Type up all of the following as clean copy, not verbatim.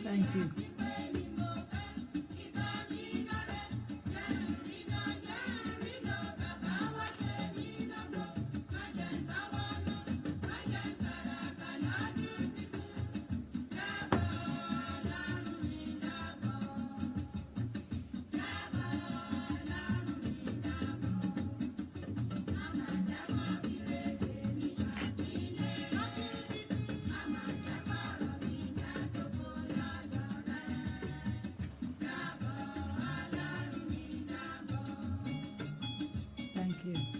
Thank you. Thank you.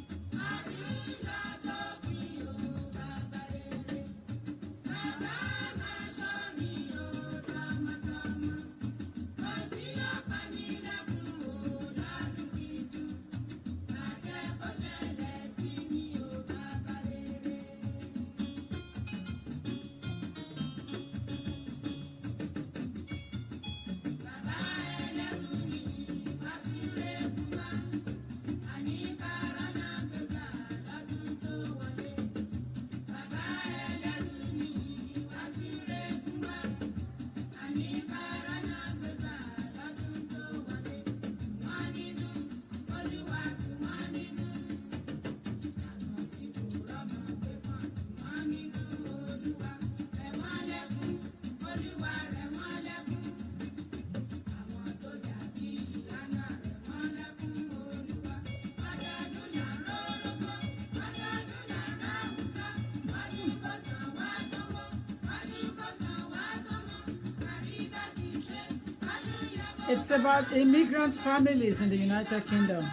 It's about immigrant families in the United Kingdom,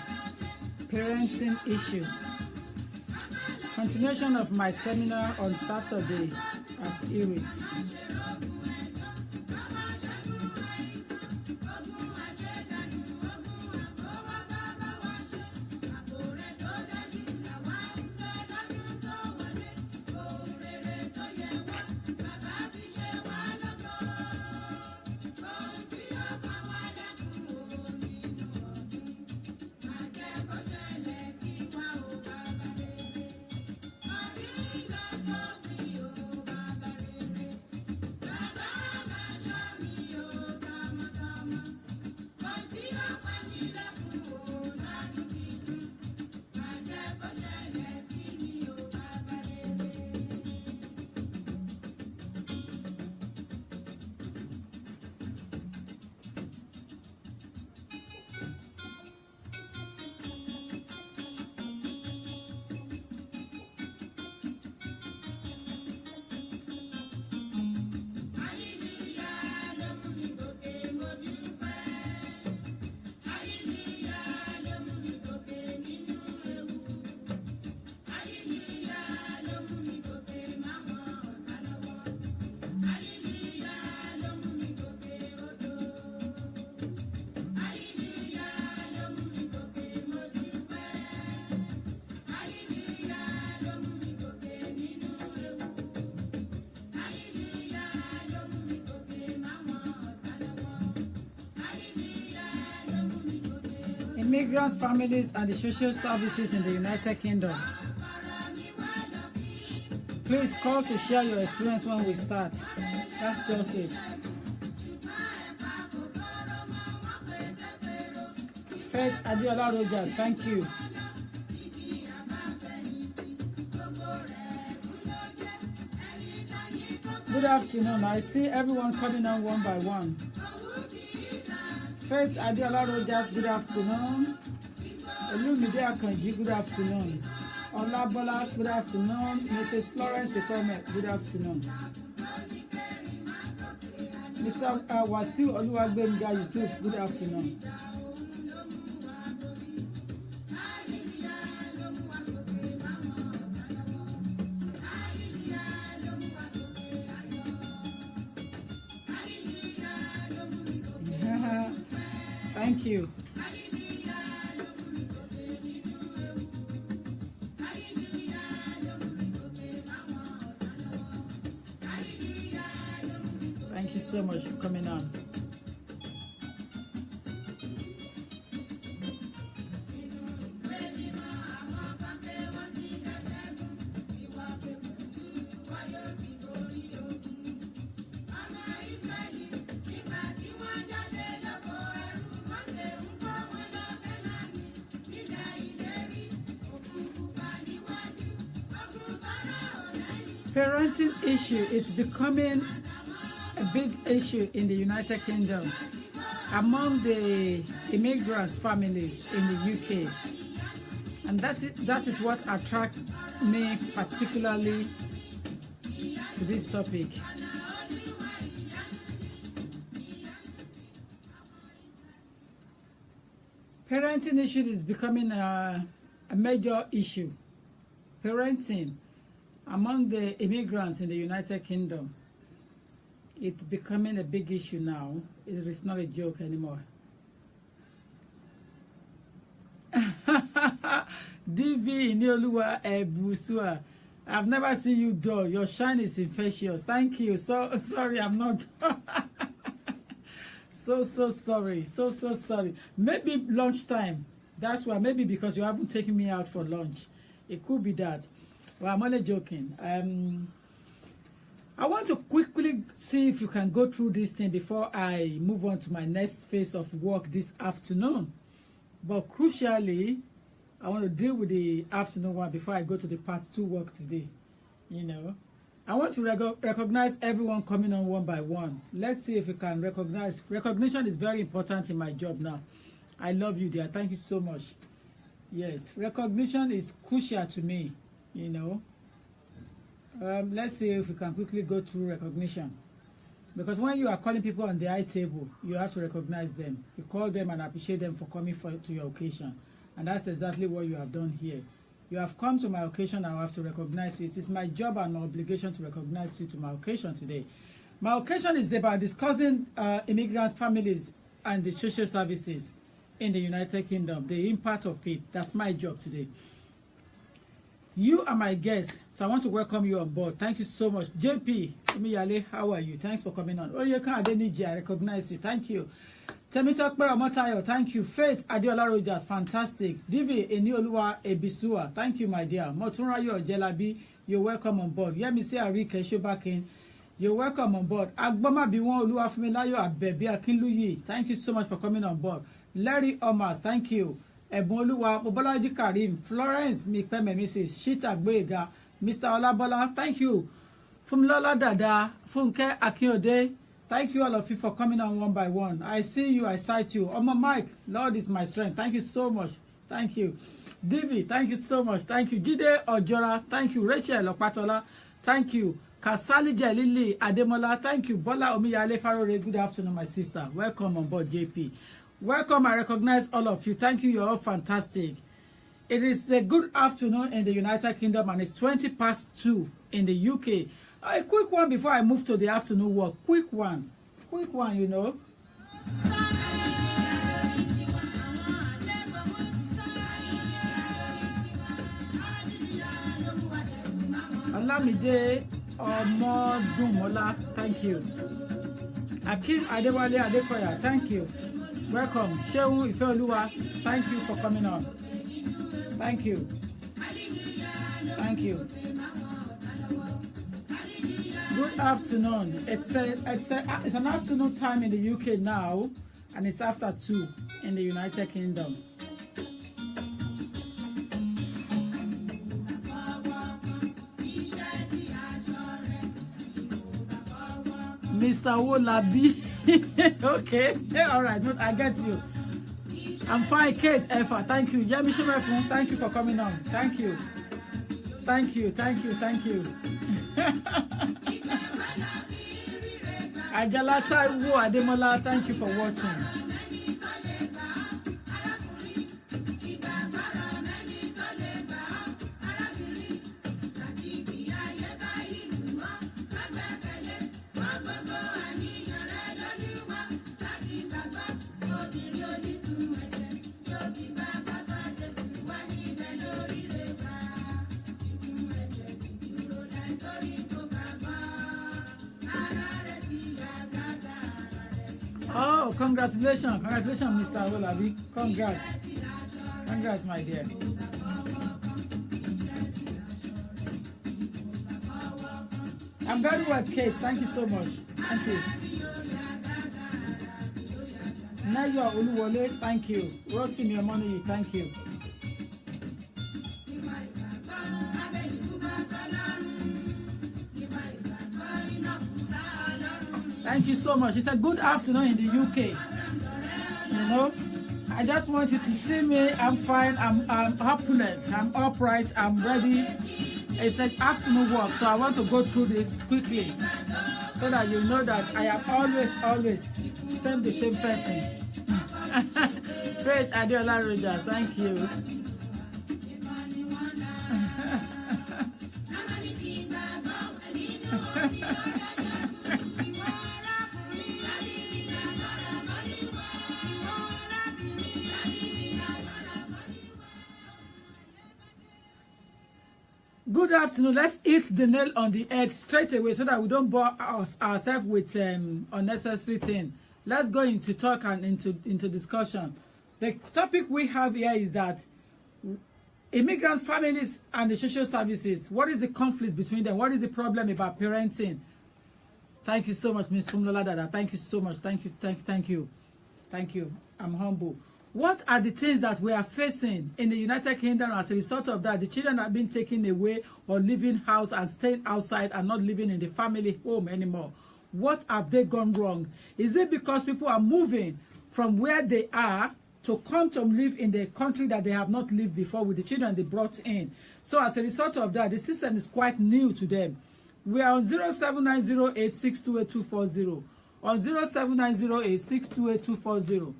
parenting issues. Continuation of my seminar on Saturday at Immigrant. Immigrant families and the social services in the United Kingdom. Please call to share your experience when we start. That's just it. Faith Adiola Rogers, thank you. Good afternoon. I see everyone coming on one by one. Faith Adiola Rogers, good afternoon. Olumide Akanji, good afternoon. Olabola, good afternoon. Mrs. Florence Ekome, good afternoon. Mr. Wasiu Oluwagbemiga Yusuf, good afternoon. Thank you. Thank you so much for coming on. Parenting issue is becoming a big issue in the United Kingdom among the immigrants families in the UK, and that is what attracts me particularly to this topic. Parenting issue is becoming a major issue. Parenting among the immigrants in the United Kingdom, it's becoming a big issue now. It is not a joke anymore. DV Inioluwa Ebusua, I've never seen you dull. Your shine is infectious. Thank you. So sorry, I'm not. So sorry. So sorry. Maybe lunchtime. That's why. Maybe because you haven't taken me out for lunch. It could be that. Well, I'm only joking. I want to quickly see if you can go through this thing before I move on to my next phase of work this afternoon. But crucially, I want to deal with the afternoon one before I go to the part 2 work today. You know, I want to recognize everyone coming on one by one. Let's see if you can recognize. Recognition is very important in my job now. I love you, dear. Thank you so much. Yes, recognition is crucial to me, you know. Let's see if we can quickly go through recognition. Because when you are calling people on the high table, you have to recognize them. You call them and appreciate them for coming to your occasion. And that's exactly what you have done here. You have come to my occasion and I have to recognize you. It is my job and my obligation to recognize you to my occasion today. My occasion is about discussing immigrant families and the social services in the United Kingdom, the impact of it. That's my job today. You are my guest, so I want to welcome you on board. Thank you so much. JP, Omiyale, how are you? Thanks for coming on. Oyeka Adeniji, I recognize you. Thank you. Temitope Omotayo, thank you. Faith Adeola Rogers, fantastic. Divi Enioluwa Ebisua, thank you, my dear. Motunrayo Jelabi, you're welcome on board. Yemisi Arike Shobakin, you're welcome on board. Agboma Biwon Oluwafumilayo Abebi Akinluyi, thank you so much for coming on board. Larry Omas, thank you. Eboluwa Mobolaji Karim, Florence Mipeme, Mrs. Shita Gbega, Mr. Olabola, thank you. Fumlola Dada, Funke Akiode, thank you all of you for coming on one by one. I see you, I sight you. Omo Mike, Lord is my strength. Thank you so much. Thank you. Divi, thank you so much. Thank you. Jide Ojora, thank you. Rachel Opatola, thank you. Kasali Jelili Ademola, thank you. Bola Omiyale Farore, good afternoon, my sister. Welcome on board, JP. Welcome, I recognize all of you. Thank you, you're all fantastic. It is a good afternoon in the United Kingdom and it's 2:20 in the UK. A quick one before I move to the afternoon work. Quick one, you know. Olamide Omodumola, thank you. Akim Adewale Adekoya, thank you. Welcome. Shehu Ifeoluwa, thank you for coming on. Thank you. Thank you. Good afternoon. It's an afternoon time in the UK now, and it's after 2 in the United Kingdom. Mr. Wolabi. Okay, all right, I get you. I'm fine, Kate Effa, thank you. Yemi Shemefun, thank you for coming on. Thank you. Thank you. Ajalata Iwo Ademola, thank you for watching. Oh, congratulations, Mr. Olabi. Congrats, my dear. I'm very well, Kate. Thank you so much. Thank you. Nayo Oluwole, thank you. Rotimi Omoniyi, thank you. Thank you so much. It's a good afternoon in the UK. You know, I just want you to see me. I'm fine. I'm opulent. I'm upright. I'm ready. It's an afternoon walk, so I want to go through this quickly so that you know that I am always the same person. Faith Adiola Rogers, thank you. Good afternoon. Let's hit the nail on the head straight away so that we don't bore ourselves with unnecessary things. Let's go into talk and into discussion. The topic we have here is that immigrant families and the social services. What is the conflict between them? What is the problem about parenting? Thank you so much, Ms. Fumlola Dada. Thank you so much. Thank you. I'm humble. What are the things that we are facing in the United Kingdom as a result of that? The children have been taken away or leaving house and staying outside and not living in the family home anymore. What have they gone wrong? Is it because people are moving from where they are to come to live in the country that they have not lived before with the children they brought in? So as a result of that, the system is quite new to them. We are on 07908628240. On 07908628240.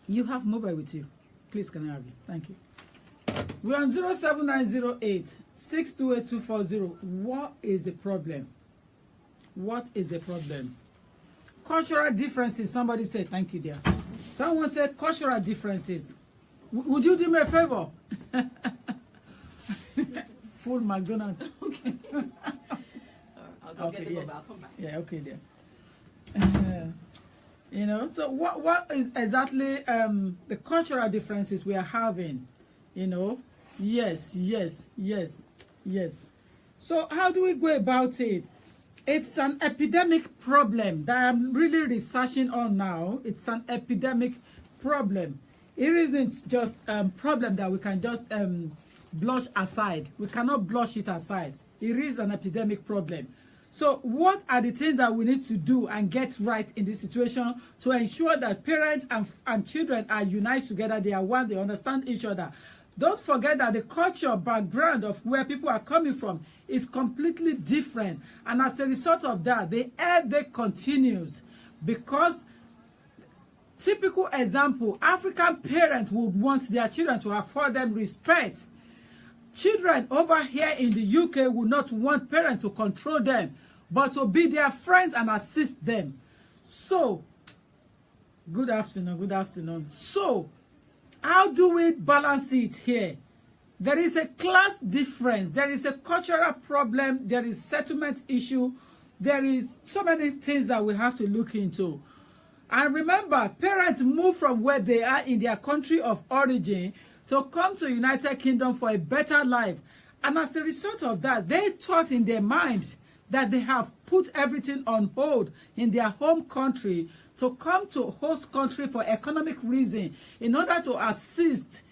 You have mobile with you. Please, can I have it? Thank you. We're on 07908628240. What is the problem? What is the problem? Cultural differences. Somebody said, thank you, dear. Someone said cultural differences. Would you do me a favor? Full McDonald's. Okay. I'll go get the mobile. I'll come back. Yeah, okay, dear. You know, so what is exactly the cultural differences we are having? You know, yes. So how do we go about it? It's an epidemic problem that I'm really researching on now. It's an epidemic problem. It isn't just a problem that we can just brush aside. We cannot brush it aside. It is an epidemic problem. So what are the things that we need to do and get right in this situation to ensure that parents and children are united together, they are one, they understand each other? Don't forget that the culture background of where people are coming from is completely different. And as a result of that, the headache continues because, typical example, African parents would want their children to afford them respect. Children over here in the UK would not want parents to control them, but to be their friends and assist them. So, good afternoon. So, how do we balance it here? There is a class difference. There is a cultural problem. There is settlement issue. There is so many things that we have to look into. And remember, parents move from where they are in their country of origin to come to United Kingdom for a better life. And as a result of that, they thought in their minds that they have put everything on hold in their home country to come to host country for economic reason in order to assist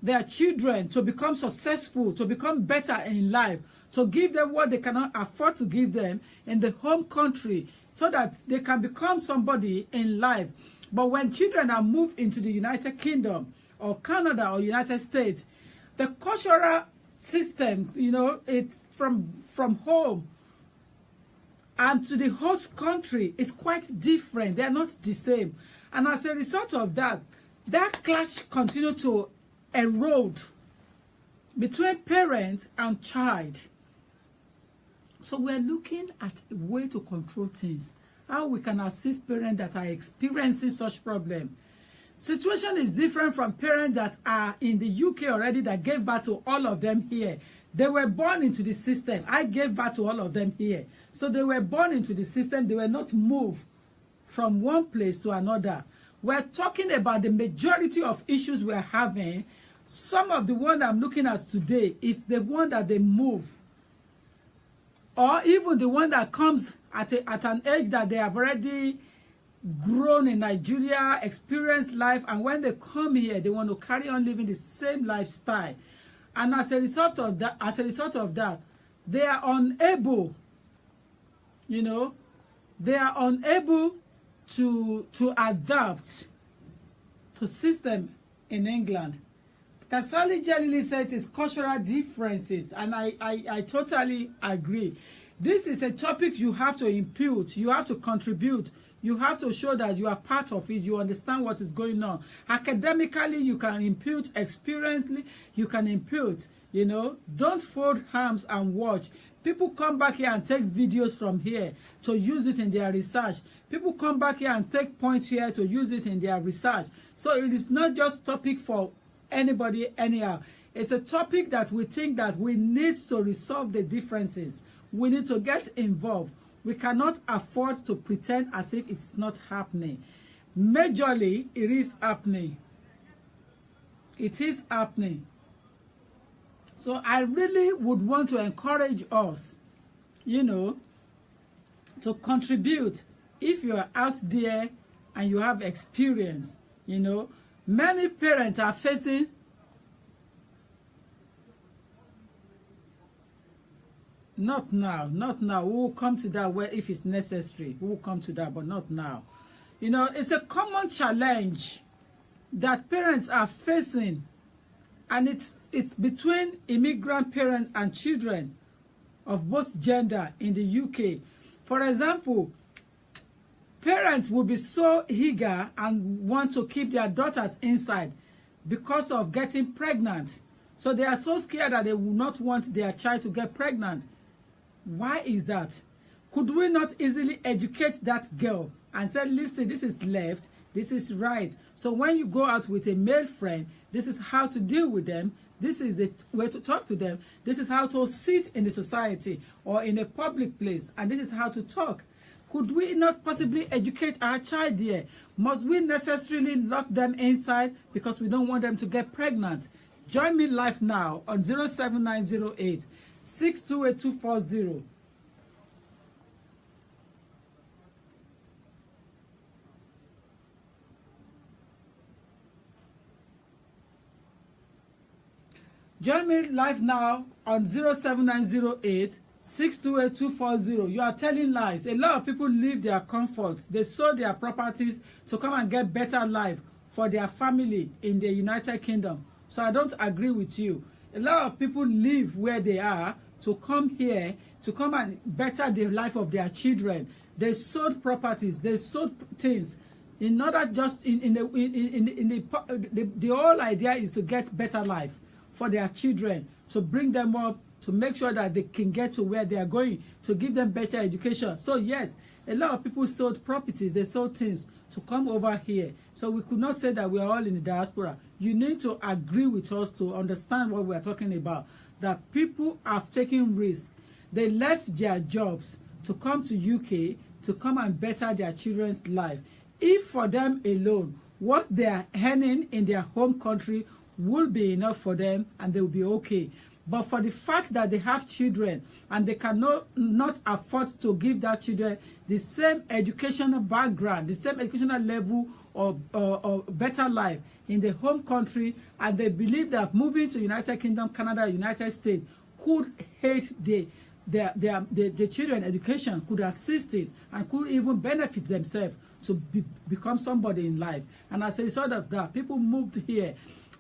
their children to become successful, to become better in life, to give them what they cannot afford to give them in the home country so that they can become somebody in life. But when children are moved into the United Kingdom or Canada or United States, the cultural system, you know, it's from home and to the host country is quite different. They are not the same. And as a result of that, that clash continues to erode between parent and child. So we're looking at a way to control things. How we can assist parents that are experiencing such problem. Situation is different from parents that are in the UK already that gave birth to all of them here. They were born into the system. I gave birth to all of them here. So they were born into the system. They were not moved from one place to another. We're talking about the majority of issues we're having. Some of the one that I'm looking at today is the one that they move. Or even the one that comes at an age that they have already grown in Nigeria, experienced life, and when they come here, they want to carry on living the same lifestyle. And as a result of that, they are unable you know, they are unable to adapt to system in England. Kasali Jalili says it's cultural differences, and I totally agree. This is a topic you have to impute, you have to contribute, you have to show that you are part of it, you understand what is going on. Academically, you can impute, experientially, you can impute, you know. Don't fold arms and watch. People come back here and take videos from here to use it in their research. People come back here and take points here to use it in their research. So it is not just topic for anybody anyhow. It's a topic that we think that we need to resolve the differences. We need to get involved. We cannot afford to pretend as if it's not happening. Majorly, it is happening. It is happening. So I really would want to encourage us, you know, to contribute. If you are out there and you have experience, you know, many parents are facing not now. We will come to that where if it's necessary. We will come to that, but not now. You know, it's a common challenge that parents are facing, and it's between immigrant parents and children of both gender in the UK. For example, parents will be so eager and want to keep their daughters inside because of getting pregnant. So they are so scared that they will not want their child to get pregnant. Why is that? Could we not easily educate that girl and say, listen, this is left, this is right. So when you go out with a male friend, this is how to deal with them. This is the way to talk to them. This is how to sit in the society or in a public place. And this is how to talk. Could we not possibly educate our child here? Must we necessarily lock them inside because we don't want them to get pregnant? Join me live now on 07908 628240. Join me live now on 07908 628240. You are telling lies. A lot of people leave their comfort. They sold their properties to come and get better life for their family in the United Kingdom. So I don't agree with you. A lot of people live where they are to come here, to come and better the life of their children. They sold properties, they sold things in order just the whole idea is to get better life for their children, to bring them up, to make sure that they can get to where they are going, to give them better education. So yes, a lot of people sold properties, they sold things to come over here. So we could not say that we are all in the diaspora. You need to agree with us to understand what we are talking about, that people have taken risks. They left their jobs to come to UK to come and better their children's life. If for them alone, what they are earning in their home country will be enough for them and they will be okay. But for the fact that they have children and they cannot not afford to give their children the same educational background, the same educational level or better life in the home country, and they believe that moving to United Kingdom, Canada, United States could hate the children education, could assist it, and could even benefit themselves to become somebody in life. And as a result of that, people moved here.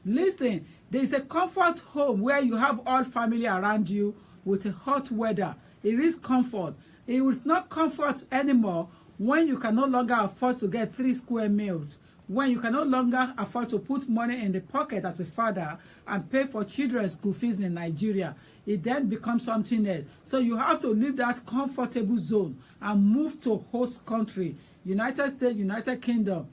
Listen, there is a comfort home where you have all family around you with a hot weather. It is comfort. It is not comfort anymore when you can no longer afford to get 3 square meals, when you can no longer afford to put money in the pocket as a father and pay for children's school fees in Nigeria. It then becomes something else. So you have to leave that comfortable zone and move to host country, United States, United Kingdom.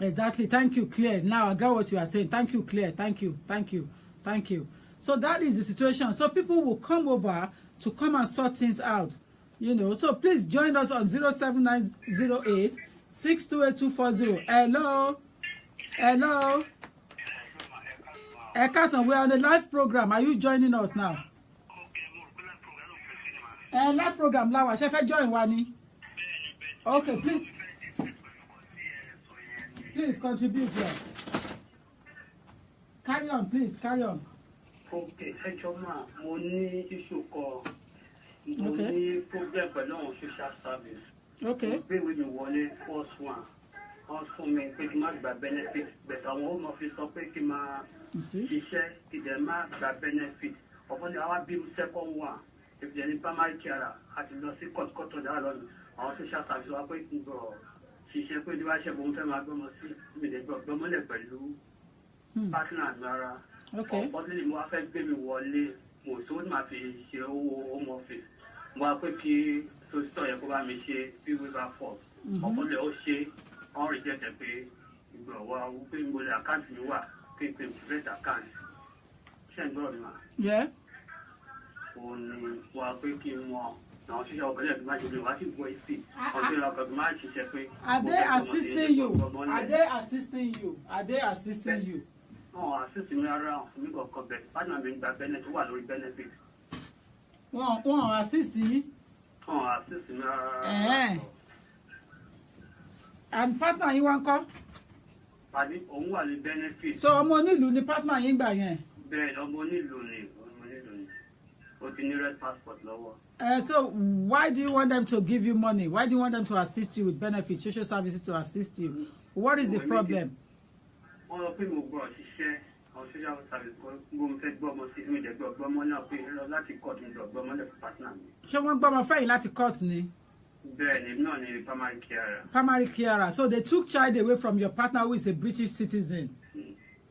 Exactly. Thank you, Claire. Now I got what you are saying. Thank you, Claire. Thank you. Thank you. Thank you. So that is the situation. So people will come over to come and sort things out. You know, so please join us on 07908 628240. Hello. Hello. Ekason, we are on a live program. Are you joining us now? Live program, Lawa. Chef, join Wani. Okay, please. Please contribute here. Carry on, please. Carry on. Okay, Choma, Moni, issue call. Okay. Problem pẹ̀lú àwọn social service. Okay. Pé wí mi wọlé first one. Wọ́n fún mi pé kí n má gba benefit. But àwọn home office sọ pé kí n máa ṣiṣẹ́ kí dẹ̀ má gba benefit. Ọ̀pọ̀ ni àwa bí second one. If there is primary care, àti lọ sí court ọ̀dà lọ́nà. Àwọn social service wa pé kí n bọ̀ ṣiṣẹ́ pé díwá ṣe bóun fẹ́ máa gbọ́mọ sí ìdẹ́gbẹ́ gbọ́mọlẹ̀ pẹ̀lú partner mi ara. Ọ̀pọ̀ ni mo wá fẹ́ gbé mi wọlé. Mo sọ ní màá fi ṣe owó home office. Mo wá pé kí sọ́sítọ̀ yẹ kó bá mi ṣe bí waiver form. Ọ̀pọ̀ lè ó ṣe wọ́n rí jẹ́jẹ́ pé ìgbọ̀n wa wípé ìgbọ̀lẹ̀ àkáǹtì mi wà pé private account. Ṣé ń gbọ́dọ̀ mi mà? Òun ni wà pé kí n mọ àwọn ṣíṣe ọ̀gbẹ́lẹ̀ tó máa ṣe bí wá sí gbọ́ ìsì. Ọ̀gbẹ́lẹ̀ ọkọ̀ tó máa ṣiṣẹ́ pé. Are they assisting you? Are they assisting you? Are they assisting you? Assist mi ara fún mi kọ̀ọ̀kan bẹ̀. Partner mi gba benefit tó wà lórí benefit. Wọ́n assist yín? Assist mi ara. And partner yín wá ń kọ́? Pàdé òun wà ní benefit. So ọmọ onílùú ni partner yín gbà yẹn? Bẹ́ẹ̀ ni ọmọ onílùú ni. Ó ti ní red passport lọ́wọ́. So why do you want them to give you money? Why do you want them to assist you with benefits, social services to assist you? What is the problem? Wọ́n lọ pé mo gbọ́ ṣiṣẹ́ àwọn social service kó mo fẹ́ gbọ́ ọmọ sí mi ìdẹ́gbẹ́ ọgbọ́mọ náà pé láti court mi ọgbọ́mọ lẹ̀ fún partner mi. Ṣé wọ́n gbọ́mọ fẹ́yìn láti court ni? Bẹ́ẹ̀ni, náà ni primary carer. Primary carer. So they took child away from your partner who is a British citizen.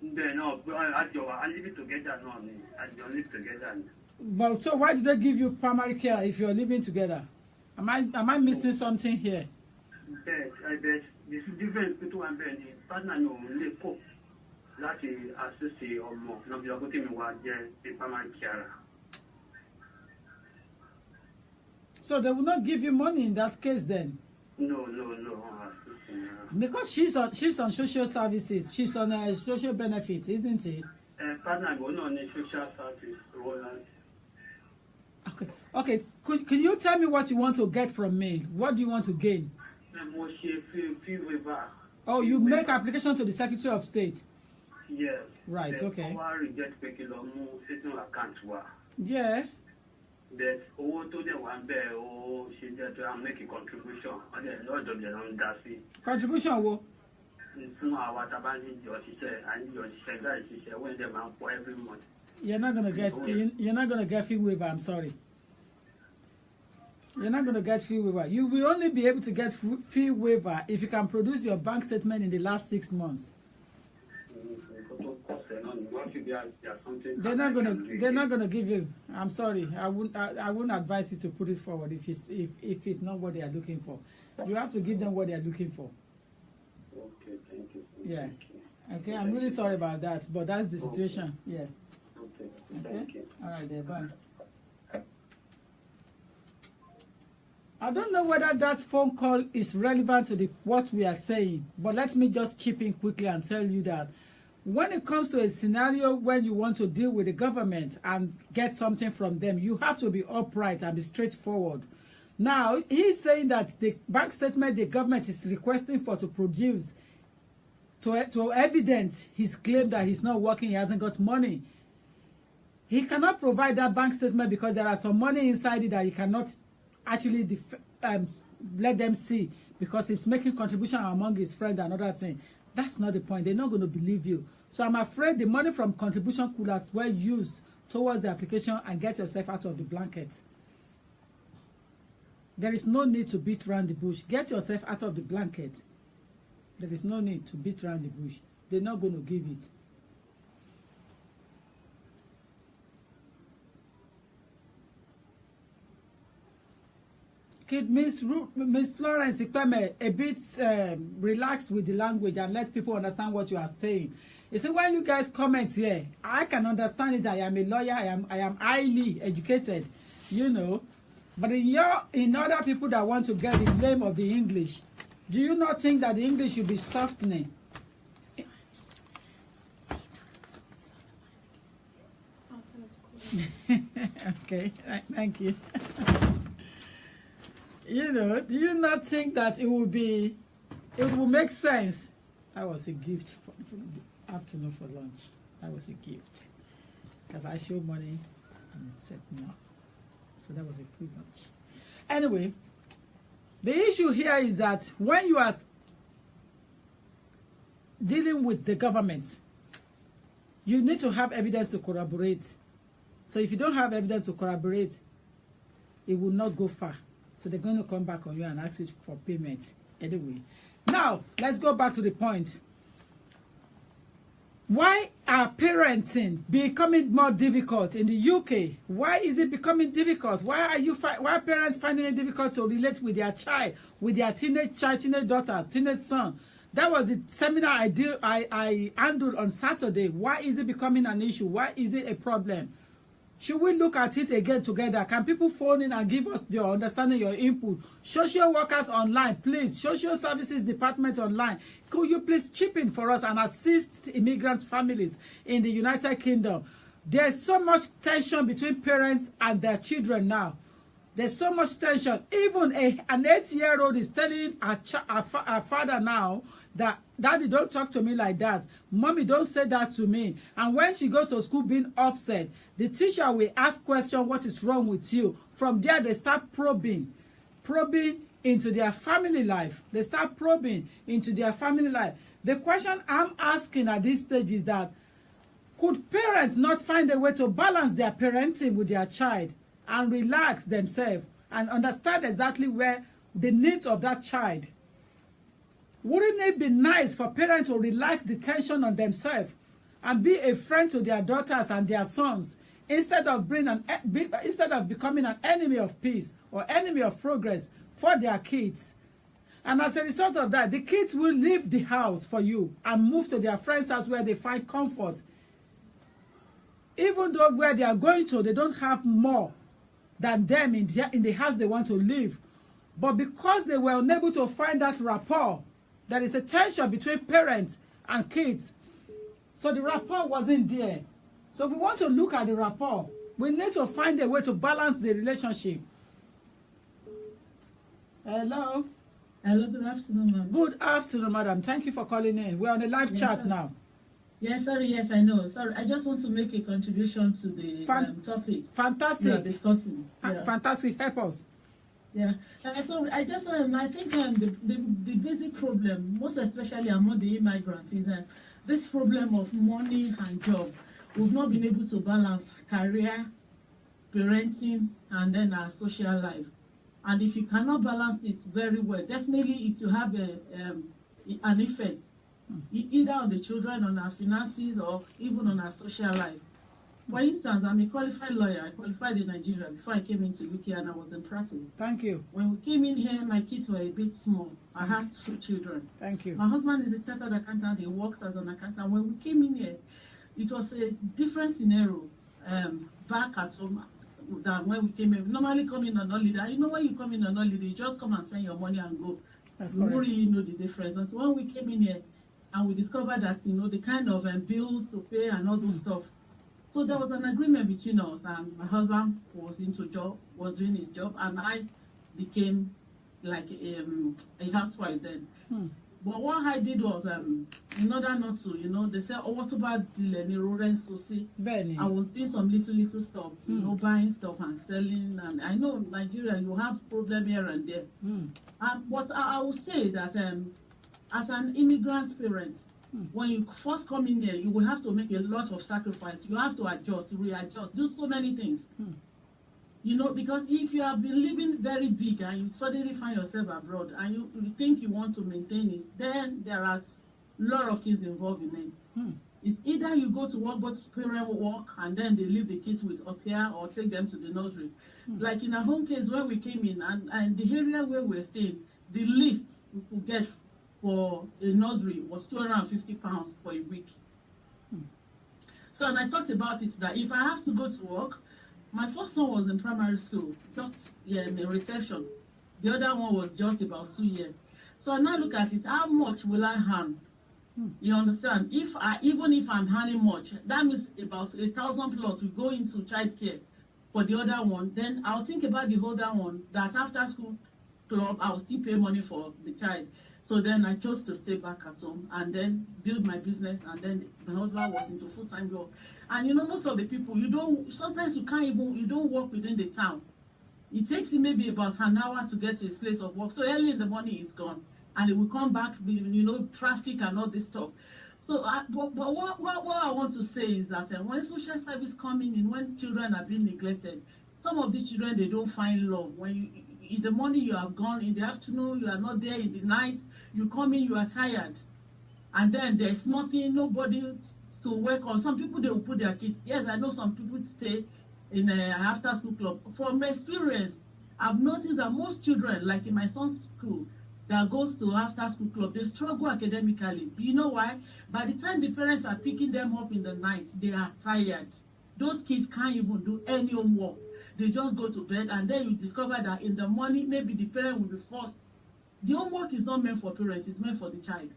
Bẹ́ẹ̀ náà, I live together náà ni, I live together ni. But so why did they give you primary care if you're living together? Am I missing something here? But the difference between them is partner no only cope láti assist ọmọ náà bí ọkọ tí mi wá jẹ́ the primary carer. So they will not give you money in that case then? No. Because she's on social services, she's on social benefits, isn't it? Partner go on social service. Okay. Can you tell me what you want to get from me? What do you want to gain? Oh, you make application to the Secretary of State? Yes. Right, okay. Yeah. But owó tó dẹ̀ wá ń bẹ̀ ó ṣe jẹ́ tó à make a contribution ọ̀dẹ̀ lọ́dọ̀ bẹ̀rẹ̀ ló ń dá sí. Contribution wo? Fún àwa tá a bá ní ìjọ ṣiṣẹ́ àníjọ ṣiṣẹ́ láì ṣiṣẹ́ wọ́n dẹ̀ máa ń pọ̀ every month. You're not gonna get fee waiver. I'm sorry. You're not gonna get fee waiver. You will only be able to get fee waiver if you can produce your bank statement in the last 6 months. They're not gonna give you. I'm sorry. I wouldn't advise you to put it forward if it's not what they are looking for. You have to give them what they are looking for. Okay, thank you. Yeah. Okay, I'm really sorry about that, but that's the situation. Yeah. Okay. Thank you. All right, there. Bye. I don't know whether that phone call is relevant to what we are saying, but let me just chip in quickly and tell you that when it comes to a scenario when you want to deal with the government and get something from them, you have to be upright and be straightforward. Now, he's saying that the bank statement the government is requesting for to produce to evidence his claim that he's not working, he hasn't got money. He cannot provide that bank statement because there are some money inside it that he cannot actually let them see because it's making contribution among his friends and other things. That's not the point. They're not going to believe you. So I'm afraid the money from contribution could as well used towards the application and get yourself out of the blanket. There is no need to beat around the bush. Get yourself out of the blanket. There is no need to beat around the bush. They're not going to give it. Could Miss Florence Ikpeme a bit relax with the language and let people understand what you are saying? You see, when you guys comment here, I can understand it. I am a lawyer. I am highly educated, you know. But in other people that want to get the blame of the English, do you not think that the English should be softening? Okay, thank you. You know, do you not think that it will make sense? That was a gift for the afternoon for lunch. That was a gift. Because I showed money and it said no. So that was a free lunch. Anyway, the issue here is that when you are dealing with the government, you need to have evidence to corroborate. So if you don't have evidence to corroborate, it will not go far. So they're going to come back on you and ask you for payment anyway. Now, let's go back to the point. Why are parenting becoming more difficult in the UK? Why is it becoming difficult? Why are parents finding it difficult to relate with their child, with their teenage daughters, teenage son? That was the seminar I handled on Saturday. Why is it becoming an issue? Why is it a problem? Should we look at it again together? Can people phone in and give us your understanding, your input? Social workers online, please. Social services department online. Could you please chip in for us and assist immigrant families in the United Kingdom? There's so much tension between parents and their children now. There's so much tension. Even an 8-year-old is telling a father now that, Daddy, don't talk to me like that. Mommy, don't say that to me. And when she goes to school being upset, the teacher will ask question, what is wrong with you? From there, they start probing into their family life. They start probing into their family life. The question I'm asking at this stage is that, could parents not find a way to balance their parenting with their child and relax themselves and understand exactly where the needs of that child? Wouldn't it be nice for parents to relax the tension on themselves and be a friend to their daughters and their sons instead of becoming an enemy of peace or enemy of progress for their kids? And as a result of that, the kids will leave the house for you and move to their friends' house where they find comfort. Even though where they are going to, they don't have more than them in the house they want to live. But because they were unable to find that rapport, there is a tension between parents and kids. So the rapport wasn't there. So we want to look at the rapport. We need to find a way to balance the relationship. Hello? Hello, good afternoon, ma'am. Good afternoon, madam. Thank you for calling in. We're on a live chat now. Yes, sorry, yes, I know. Sorry, I just want to make a contribution to the topic. Fantastic. We are discussing. Yeah. Fantastic. Help us. Yeah. So I just, I think the basic problem, most especially among the immigrants, is this problem of money and job. We've not been able to balance career, parenting, and then our social life. And if you cannot balance it very well, definitely it will have an effect, either on the children, on our finances, or even on our social life. For instance, I'm a qualified lawyer. I qualified in Nigeria before I came into UK and I was in practice. Thank you. When we came in here, my kids were a bit small. I had 2 children. Thank you. My husband is a chartered accountant. He works as an accountant. When we came in here, it was a different scenario back at home than when we came in. We normally come in on holiday. And you know, when you come in on holiday, you just come and spend your money and go. That's you correct. don't really know the difference. And so when we came in here and we discovered that, you know, the kind of bills to pay and all those stuff. So there was an agreement between us, and my husband was doing his job, and I became like a housewife then. But what I did was, in order not to, you know, they said, oh, what about the Benny? I was doing some little stuff, you know, buying stuff and selling. And I know in Nigeria, you have problem here and there. But I will say that as an immigrant parent, when you first come in there, you will have to make a lot of sacrifice. You have to adjust, readjust, do so many things. You know, because if you have been living very big and you suddenly find yourself abroad and you think you want to maintain it, then there are a lot of things involved in it. It's either you go to work, both parent work, and then they leave the kids with au pair or take them to the nursery. Like in our home case where we came in, and the area where we're staying, the least we could get for a nursery was £250 for a week. So, and I thought about it that if I have to go to work, my first son was in primary school, just in the reception. The other one was just about 2 years. So I now look at it, how much will I earn? You understand? Even if I'm earning much, that means about 1,000 plus will go into childcare for the other one. Then I'll think about the other one, that after school club, I'll still pay money for the child. So then I chose to stay back at home and then build my business, and then my husband was into full-time work. And you know, most of the people, sometimes you don't work within the town. It takes him maybe about an hour to get to his place of work. So early in the morning, he's gone. And he will come back, traffic and all this stuff. So, but what I want to say is that when social service coming in, when children are being neglected, some of the children, they don't find love. When in the morning you have gone, in the afternoon you are not there, in the night you come in, you are tired. And then there's nothing, nobody to work on. Some people, they will put their kids. Yes, I know some people stay in an after-school club. From experience, I've noticed that most children, like in my son's school, that goes to after-school club, they struggle academically. You know why? By the time the parents are picking them up in the night, they are tired. Those kids can't even do any homework. They just go to bed, and then you discover that in the morning, maybe the parent will be forced. The homework is not meant for parents, it's meant for the child.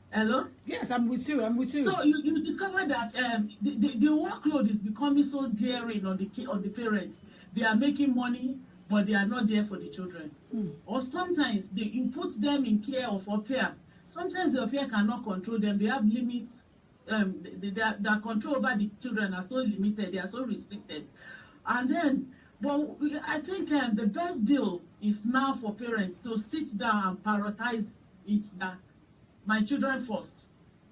Hello? Yes, I'm with you. So you discover that the workload is becoming so daring on the parents. They are making money, but they are not there for the children. Or sometimes you put them in care of au pair. Sometimes the au pair cannot control them. They have limits. Their control over the children are so limited. They are so restricted. And then, but I think the best deal is now for parents to sit down and prioritize it. That my children first.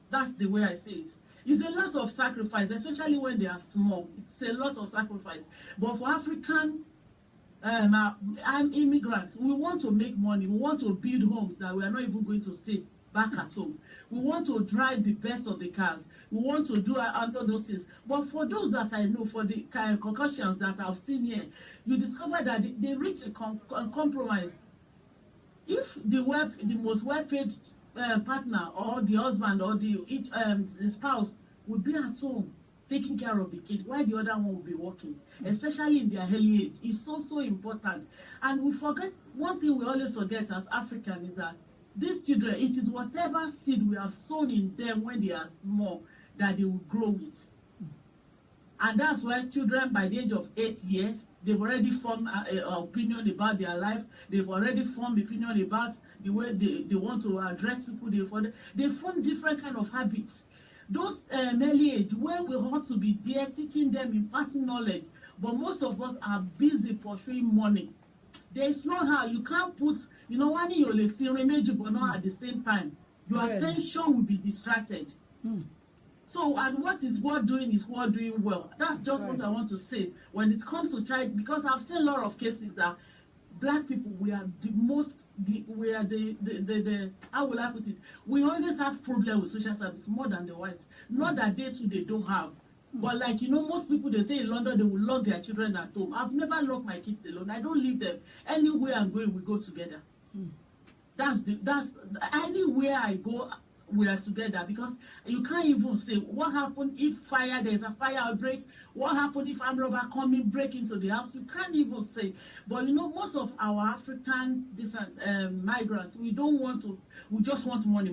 That's the way I say it. It's a lot of sacrifice, especially when they are small. It's a lot of sacrifice. But for African immigrants, we want to make money. We want to build homes that we are not even going to stay back at home. We want to drive the best of the cars. We want to do all those things. But for those that I know, for the Caucasians that I've seen here, you discover that they reach a compromise. If the most well-paid partner or the husband or the spouse would be at home taking care of the kid, while the other one will be working, especially in their early age, is so important. And we forget, one thing we always forget as Africans is that these children, it is whatever seed we have sown in them when they are small that they will grow with. And that's why children by the age of 8 years, they've already formed an opinion about their life. They've already formed opinion about the way they want to address people. They form different kind of habits. Those early age, when we ought to be there teaching them, imparting knowledge, but most of us are busy pursuing money. There is no how. You can't put, one in your lecture, but not at the same time. Your attention will be distracted. So, and what is God doing is God doing well. That's just what I want to say. When it comes to child, because I've seen a lot of cases that black people, we are how will I put it? We always have problem with social service more than the whites. Not that they don't have. But like, most people, they say in London, they will lock their children at home. I've never locked my kids alone. I don't leave them. Anywhere I'm going, we go together. That's anywhere I go, we are together, because you can't even say what happened if there's a fire outbreak, what happened if armed robber come in, break into the house. You can't even say. But most of our African migrants, we just want money.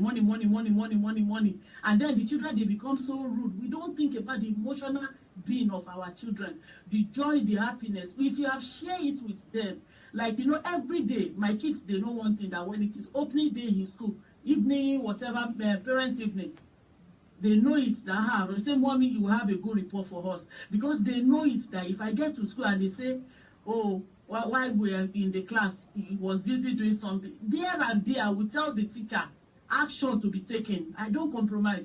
And then the children, they become so rude. We don't think about the emotional being of our children, the joy, the happiness. If you have shared it with them, like every day, my kids, they know one thing, that when it is opening day in school, evening, whatever, parent evening, they know it that they say, Mommy, you will have a good report for us. Because they know it that if I get to school and they say, oh, while we are in the class, he was busy doing something, there and there, I will tell the teacher, action to be taken. I don't compromise.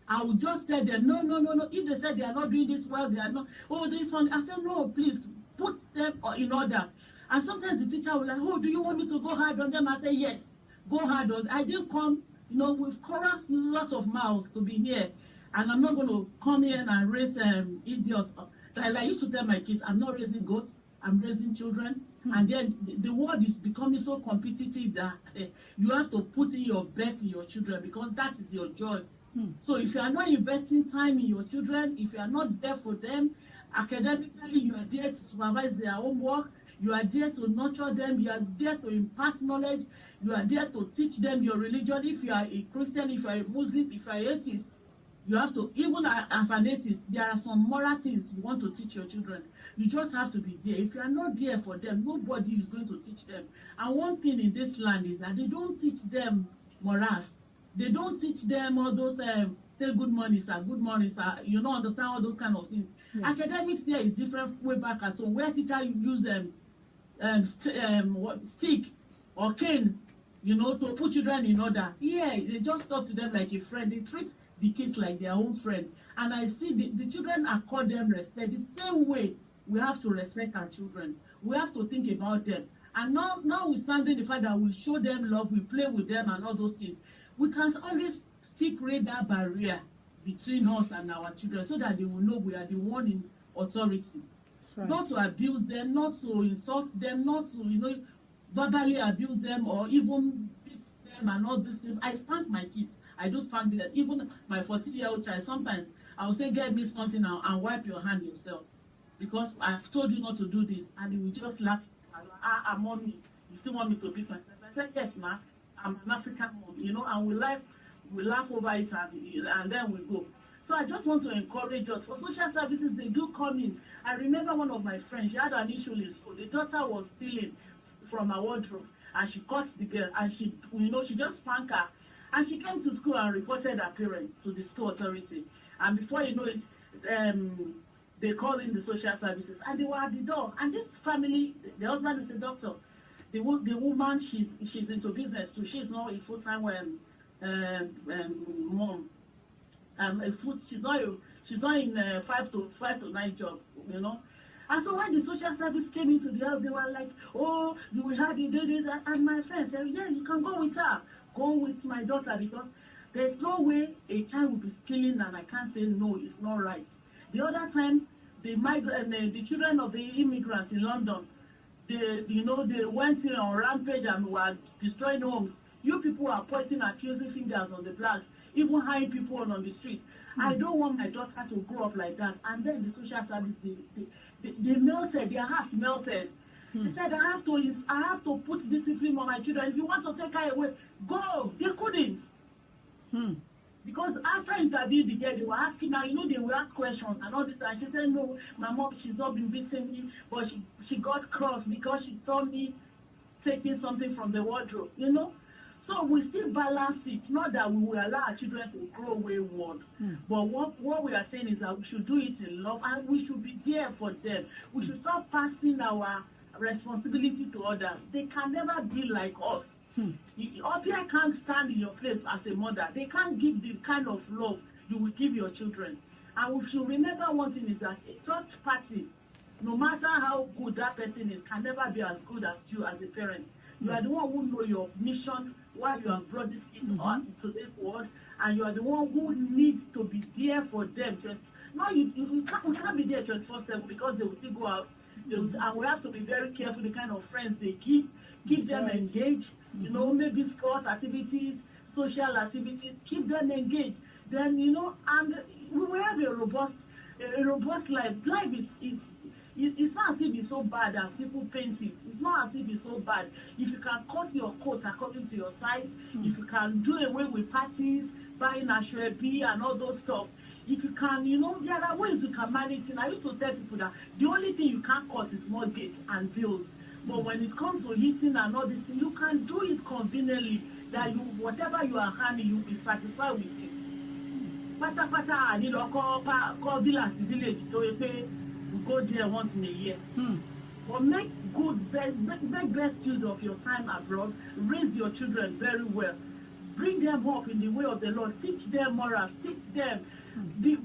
I will just tell them, no. If they say they are not doing this well, they are not, this one. I say, no, please, put them in order. And sometimes the teacher will like, do you want me to go hard on them? I say, yes. Go hard on. I didn't come, with chorus, lots of mouths to be here, and I'm not going to come here and raise idiots. Like I used to tell my kids, I'm not raising goats, I'm raising children. And then the world is becoming so competitive that you have to put in your best in your children, because that is your joy. So if you are not investing time in your children, if you are not there for them academically, you are there to supervise their homework, you are there to nurture them, you are there to impart knowledge, you are there to teach them your religion. If you are a Christian, if you are a Muslim, if you are an atheist, you have to, even as an atheist, there are some moral things you want to teach your children. You just have to be there. If you are not there for them, nobody is going to teach them. And one thing in this land is that they don't teach them morals. They don't teach them all those, say good morning, sir, you don't understand all those kind of things. Academics here is different way back at home, where teacher use stick or cane, to put children in order. Yeah, they just talk to them like a friend. They treat the kids like their own friend. And I see the children accord them respect. The same way we have to respect our children. We have to think about them. And notwithstanding the fact that we show them love, we play with them and all those things, we can always still create that barrier between us and our children so that they will know we are the one in authority. Right. Not to abuse them, not to insult them, not to, verbally abuse them or even beat them and all these things. I spank my kids. I do spank them. Even my 14-year-old child, sometimes I will say, get me something now and wipe your hand yourself. Because I've told you not to do this. And he will just laugh. I'm on me. You still want me to beat myself? I said, yes, ma. I'm an African mom, and we laugh over it and then we go. So I just want to encourage us. For social services, they do come in. I remember one of my friends, she had an issue in school. The daughter was stealing from her wardrobe, and she caught the girl, and she just spanked her. And she came to school and reported her parents to the school authority. And before you know it, they called in the social services, and they were at the door. And this family, the husband is a doctor. The woman, she's into business too. She's not a full-time mom. She's not in 5 to 9 job, And so when the social service came into the house, they were like, "Oh, you will have to do this." And my friend said, "Yeah, you can go with her. Go with my daughter, because there's no way a child will be stealing and I can't say no, it's not right." The other time, the children of the immigrants in London, they went in on rampage and were destroying homes. You people are pointing accusing fingers on the blacks, even hiring people on the street. I don't want my daughter to grow up like that. And then the social service, they melted, their hearts melted. They said, I have to put discipline on my children. If you want to take her away, go. They couldn't. Because after interviewing the girl, they were asking her, they will ask questions and all this. And she said, no, my mom, she's not been beating me, but she got cross because she saw me taking something from the wardrobe, So we still balance it, not that we will allow our children to grow wayward. But what we are saying is that we should do it in love, and we should be there for them. We should stop passing our responsibility to others. They can never be like us. Others can't stand in your place as a mother. They can't give the kind of love you will give your children. And we should remember one thing is that a third party, no matter how good that person is, can never be as good as you as a parent. You are the one who know your mission, why you have brought this kid into this world, and you are the one who needs to be there for them. We can't be there 24/7 because they will still go out. And we have to be very careful the kind of friends they keep them engaged. Maybe sport activities, social activities, keep them engaged. Then, and we will have a robust life. Life is it's not as if it's so bad as people paint it. It's not as if it's so bad. If you can cut your coat according to your size, if you can do away with parties, buying ashrebi and all those stuff, if you can, there are ways you can manage it. I used to tell people that the only thing you can't cut is mortgage and bills. But when it comes to eating and all this, you can do it conveniently, that whatever you are having, you'll be satisfied with it. Call village, we go there once in a year. But make best use of your time abroad. Raise your children very well. Bring them up in the way of the Lord. Teach them morals. Teach them. Be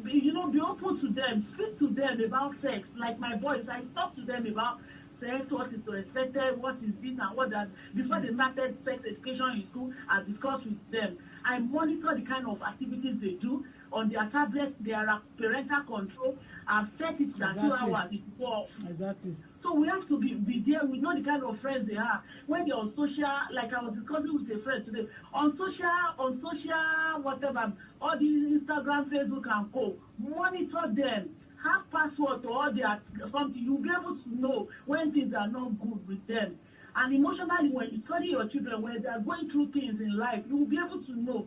open to them. Speak to them about sex. Like my boys, I talk to them about sex, what is expected, what is this and what that. Before they started sex education in school, I discussed with them. I monitor the kind of activities they do. On their tablets, there are parental control. I've set it that 2 hours before. Exactly. So we have to be there. We know the kind of friends they are. When they're on social, like I was discussing with a friend today, on social, whatever, all these Instagram, Facebook, and co. Monitor them. Have password to all their something. You'll be able to know when things are not good with them. And emotionally, when you study your children, when they are going through things in life, you will be able to know.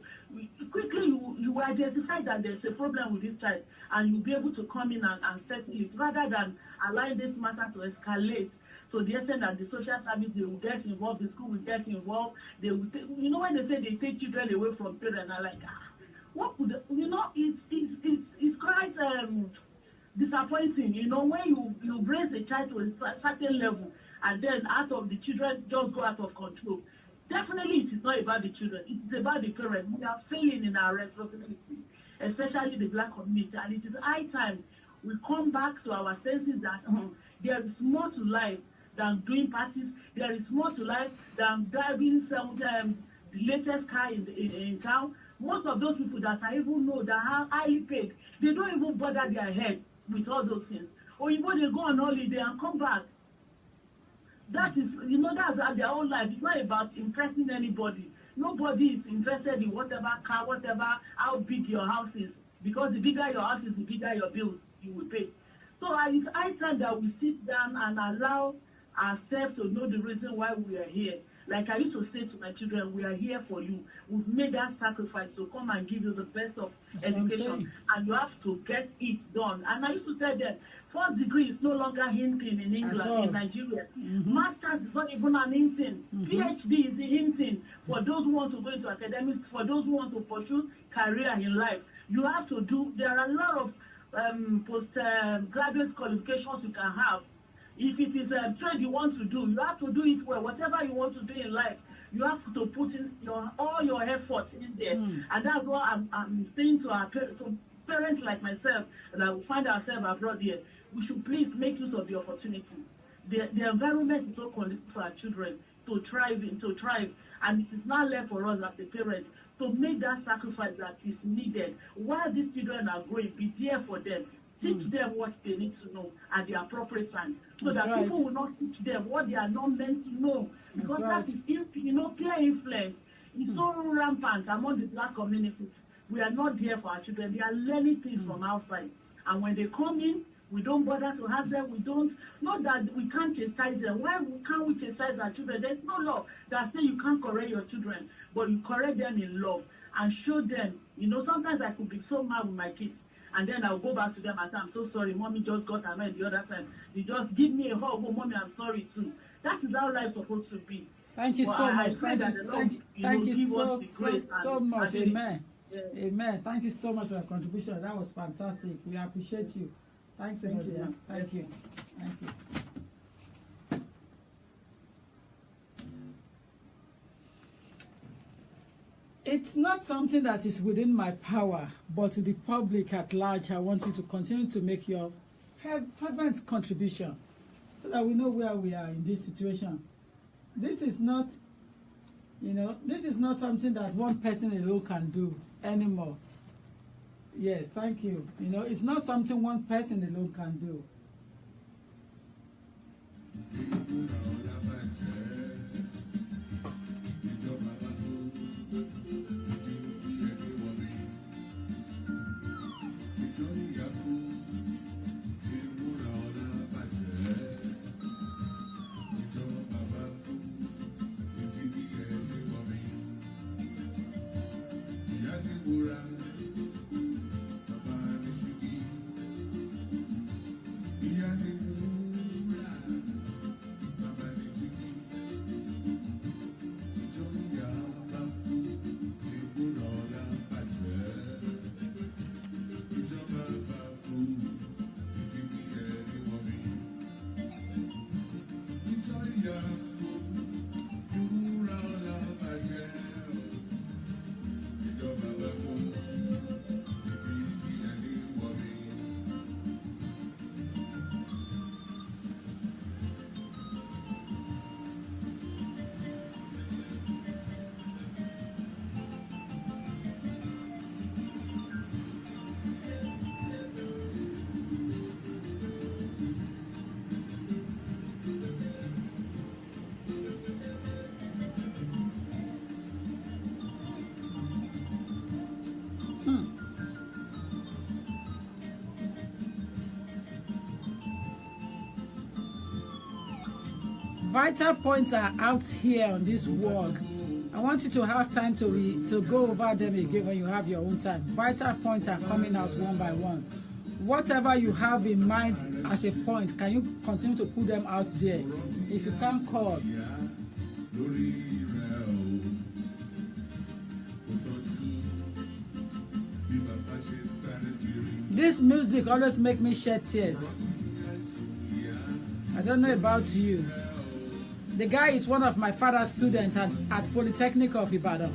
Quickly, you will identify that there's a problem with this child, and you'll be able to come in and settle it, rather than allowing this matter to escalate. So the extent that the social service, they will get involved, the school will get involved. They will when they say they take children away from parents, I'm like, what could, it's quite, disappointing, you know, when you raise a child to a certain level and then out of the children just go out of control. Definitely it is not about the children, it is about the parents. We are failing in our responsibility, especially the black community, and it is high time we come back to our senses that there is more to life than doing parties. There is more to life than driving the latest car in town. Most of those people that I even know that are highly paid, they don't even bother their head with all those things. Or even they go on holiday and come back. That is, you know, that's their own life. It's not about impressing anybody. Nobody is interested in whatever car, whatever, how big your house is. Because the bigger your house is, the bigger your bills you will pay. So it's high time that we sit down and allow ourselves to know the reason why we are here. Like I used to say to my children, we are here for you. We've made that sacrifice to come and give you the best of education, and you have to get it done. And I used to tell them, first degree is no longer hinting in England, in Nigeria. Master's is not even an hinting. PhD is a hinting for those who want to go into academics, for those who want to pursue career in life. You have to do, there are a lot of postgraduate qualifications you can have. If it is a trade you want to do, you have to do it well. Whatever you want to do in life, you have to put in all your effort in there. And that's what I'm saying to parents like myself that we find ourselves abroad here. We should please make use of the opportunity. The environment is so conducive for our children to thrive, and it is not left for us as a parent to make that sacrifice that is needed. While these children are growing, be there for them. Teach them what they need to know at the appropriate time, so that people will not teach them what they are not meant to know. Because that is, peer influence is so rampant among the black communities. We are not there for our children. They are learning things from outside. And when they come in, we don't bother to have them. We don't, not that we can't chastise them. Why can't we chastise our children? There's no law that says you can't correct your children, but you correct them in love and show them. Sometimes I could be so mad with my kids. And then I'll go back to them and say, I'm so sorry, mommy just got annoyed the other time. They just give me a hug, oh, mommy, I'm sorry too. That is how life is supposed to be. Thank you so much. Thank you so much. Amen. Yeah. Amen. Thank you so much for your contribution. That was fantastic. We appreciate you. Thanks a lot. Thank you. Thank you. It's not something that is within my power, but to the public at large, I want you to continue to make your fervent contribution so that we know where we are in this situation. This is not, this is not something that one person alone can do anymore. Yes, thank you. It's not something one person alone can do. Vital points are out here on this wall. I want you to have time to go over them again when you have your own time. Vital points are coming out one by one. Whatever you have in mind as a point, can you continue to put them out there? If you can't call. This music always make me shed tears. I don't know about you. The guy is one of my father's students at Polytechnic of Ibadan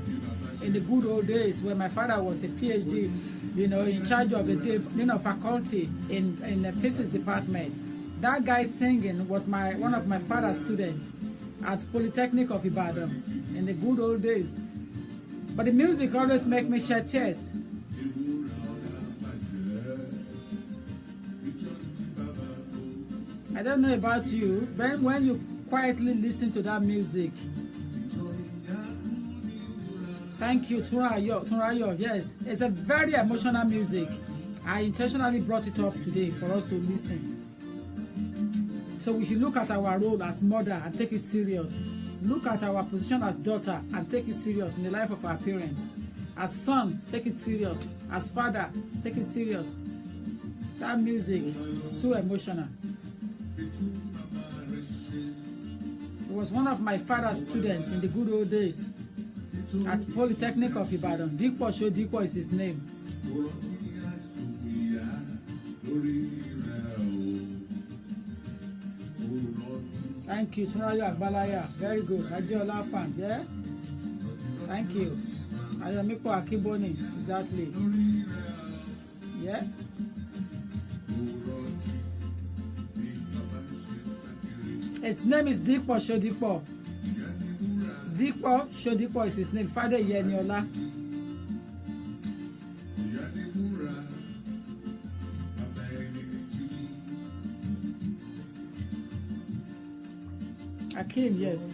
in the good old days when my father was a PhD, in charge of a faculty in the physics department. That guy singing was one of my father's students at Polytechnic of Ibadan in the good old days. But the music always make me shed tears. I don't know about you, but when you quietly listen to that music, thank you, Tunrayo, yes, it's a very emotional music. I intentionally brought it up today for us to listen. So we should look at our role as mother and take it serious. Look at our position as daughter and take it serious in the life of our parents. As son, take it serious. As father, take it serious. That music is too emotional. He was one of my father's students in the good old days at Polytechnic of Ibadan. Dikpo Shodikpo is his name. Thank you, Tunrayo Agbalaya. Very good. Adeola Pant, yeah? Thank you. Ayomiko Akiboni, exactly. Yeah? His name is Dikpo Shodikpo. Dikpo Shodikpo is his name. Father Yeniola. Akim, yes.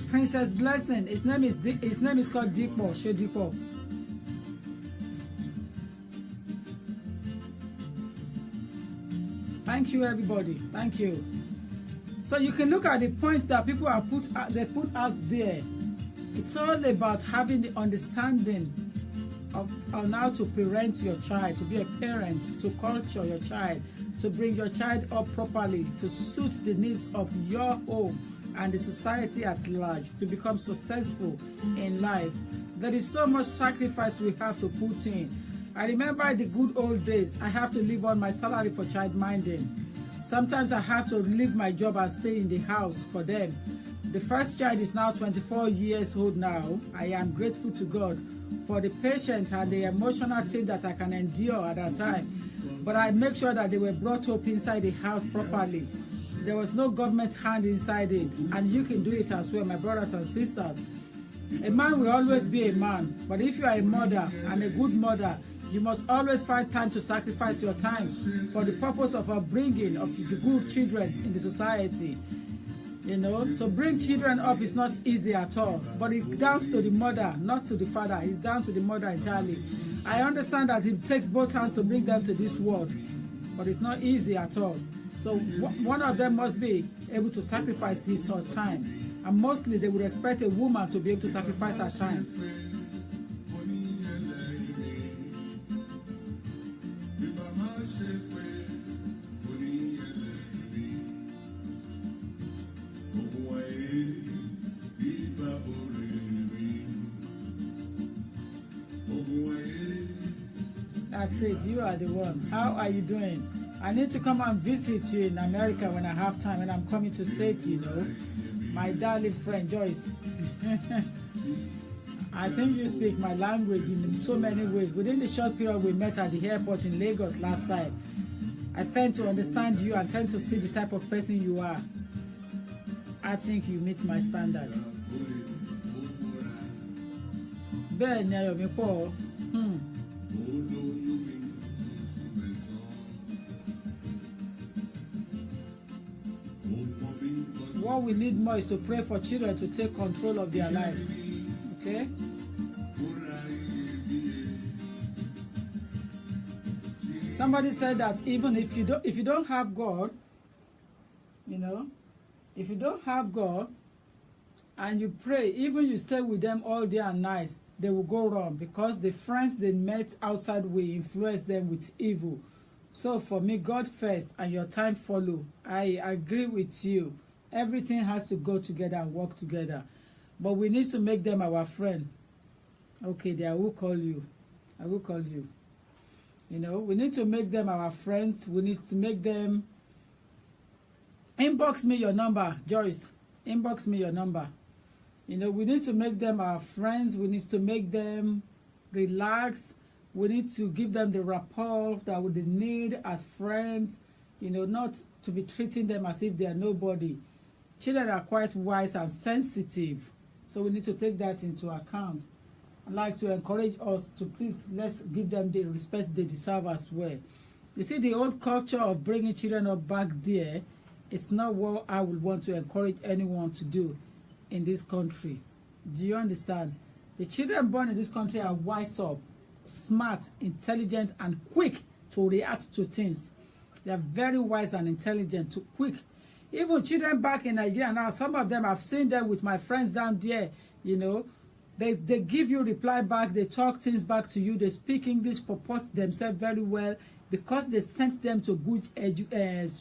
Princess Blessing. His name is called Dikpo Shodikpo. Thank you, everybody. Thank you. So you can look at the points that people have put out there. It's all about having the understanding of how to parent your child, to be a parent, to culture your child, to bring your child up properly, to suit the needs of your home and the society at large, to become successful in life. There is so much sacrifice we have to put in. I remember the good old days. I have to live on my salary for child minding. Sometimes I have to leave my job and stay in the house for them. The first child is now 24 years old now. I am grateful to God for the patience and the emotional thing that I can endure at that time. But I make sure that they were brought up inside the house properly. There was no government hand inside it. And you can do it as well, my brothers and sisters. A man will always be a man. But if you are a mother and a good mother, you must always find time to sacrifice your time for the purpose of upbringing of the good children in the society. To bring children up is not easy at all, but it's down to the mother, not to the father. It's down to the mother entirely. I understand that it takes both hands to bring them to this world, but it's not easy at all. So one of them must be able to sacrifice his or her time, and mostly they would expect a woman to be able to sacrifice her time. That's it, you are the one. How are you doing? I need to come and visit you in America when I have time, when I'm coming to States, My darling friend, Joyce. I think you speak my language in so many ways. Within the short period we met at the airport in Lagos last time, I tend to understand you and tend to see the type of person you are. I think you meet my standard. Ben Nayomi. What we need more is to pray for children to take control of their lives. Okay? Somebody said that even if you don't have God, if you don't have God and you pray, even you stay with them all day and night, they will go wrong, because the friends they met outside will influence them with evil. So for me, God first and your time follow. I agree with you. Everything has to go together and work together. But we need to make them our friend. Okay, I will call you. I will call you. You know, we need to make them our friends. We need to make them... Inbox me your number, Joyce. Inbox me your number. You know, we need to make them our friends. We need to make them relax. We need to give them the rapport that they need as friends. You know, not to be treating them as if they are nobody. Children are quite wise and sensitive. So we need to take that into account. I'd like to encourage us to please, let's give them the respect they deserve as well. You see, the old culture of bringing children up back there, it's not what I would want to encourage anyone to do in this country. Do you understand? The children born in this country are wise up, smart, intelligent, and quick to react to things. They are very wise and intelligent, quick. Even children back in Nigeria now, some of them, I've seen them with my friends down there, you know, they give you reply back, they talk things back to you, they speak English, purport themselves very well, because they sent them to good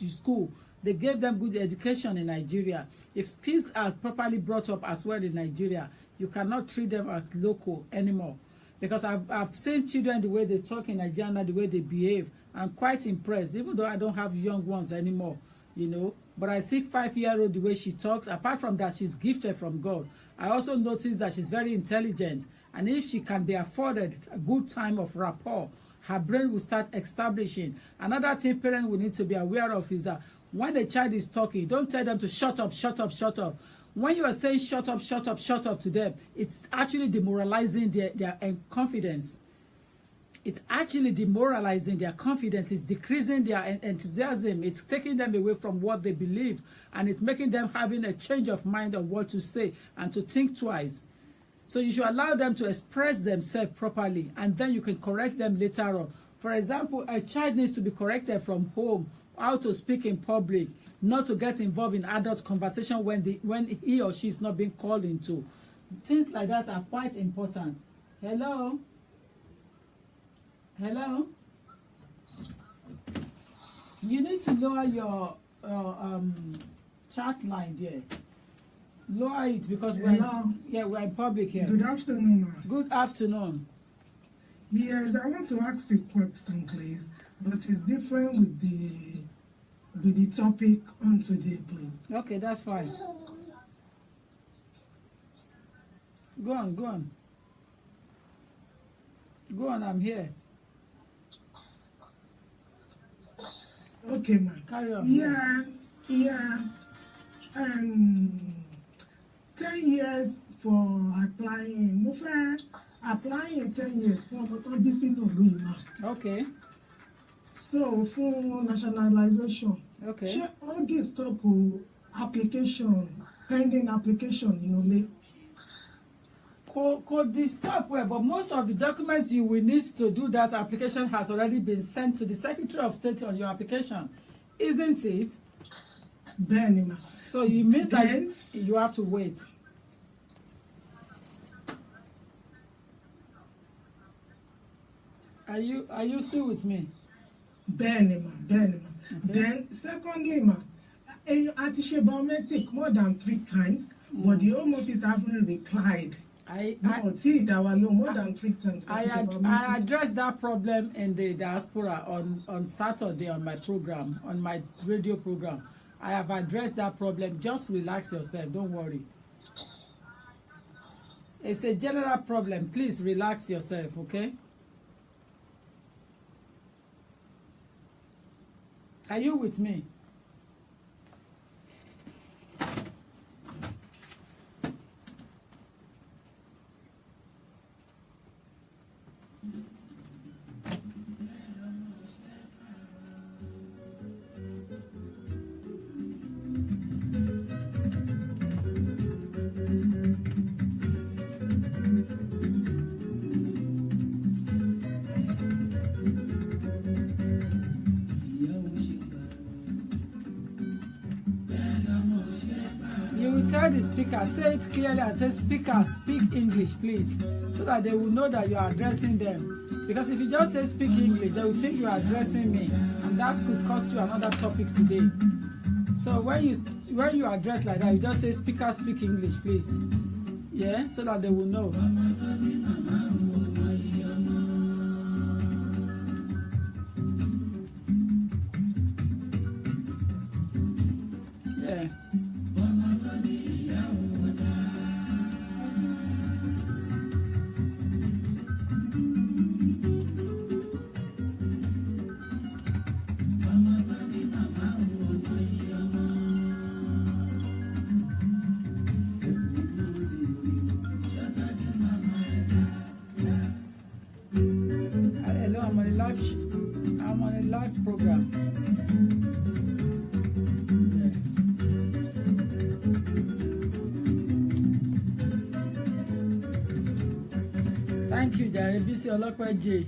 school. They gave them good education in Nigeria. If kids are properly brought up as well in Nigeria, you cannot treat them as local anymore. Because I've seen children, the way they talk in Nigeria, the way they behave. I'm quite impressed, even though I don't have young ones anymore, you know. But I see 5-year-old, the way she talks. Apart from that, she's gifted from God. I also noticed that she's very intelligent. And if she can be afforded a good time of rapport, her brain will start establishing. Another thing parents will need to be aware of is that when the child is talking, don't tell them to shut up, shut up, shut up. When you are saying shut up, shut up, shut up to them, it's actually demoralizing their confidence. It's actually demoralizing their confidence. It's decreasing their enthusiasm. It's taking them away from what they believe. And it's making them having a change of mind of what to say and to think twice. So you should allow them to express themselves properly. And then you can correct them later on. For example, a child needs to be corrected from home, how to speak in public, not to get involved in adult conversation when he or she is not being called into. Things like that are quite important. Hello? Hello? You need to lower your chat line there. Lower it because we're in public here. Good afternoon, ma'am. Good afternoon. Yes, I want to ask a question, please, but it's different with the topic on today, please. Okay, that's fine. Go on, go on. Go on, I'm here. Okay, ma'am. Carry on. Yeah. 10 years for applying. Mo fẹ́ applying 10 years for ọmọ bí sínú ìlú yìí náà. Okay. So for nationalization. Okay. Ṣé August stop application, pending application in Ole? Could this stop well, but most of the documents you will need to do that application has already been sent to the Secretary of State on your application, isn't it? Bẹ́ẹ̀ni ma. So it means that you have to wait. Are you still with me? Bẹ́ẹ̀ni ma. Okay. Then secondly ma, a ti ṣe biometric more than 3 times, but the Home Office haven't replied. More than 3 times. I addressed that problem in the diaspora on Saturday on my program, on my radio program. I have addressed that problem. Just relax yourself. Don't worry. It's a general problem. Please relax yourself, okay? Are you with me? tell the speaker, say it clearly and say, speaker, speak English, please, so that they will know that you are addressing them. Because if you just say speak English, they will think you are addressing me, and that could cost you another topic today. So when you address like that, you just say, speaker, speak English, please. Yeah, so that they will know. Yeah. I'm on a live program. Yeah. Thank you, Jerry. BC Olokwe J.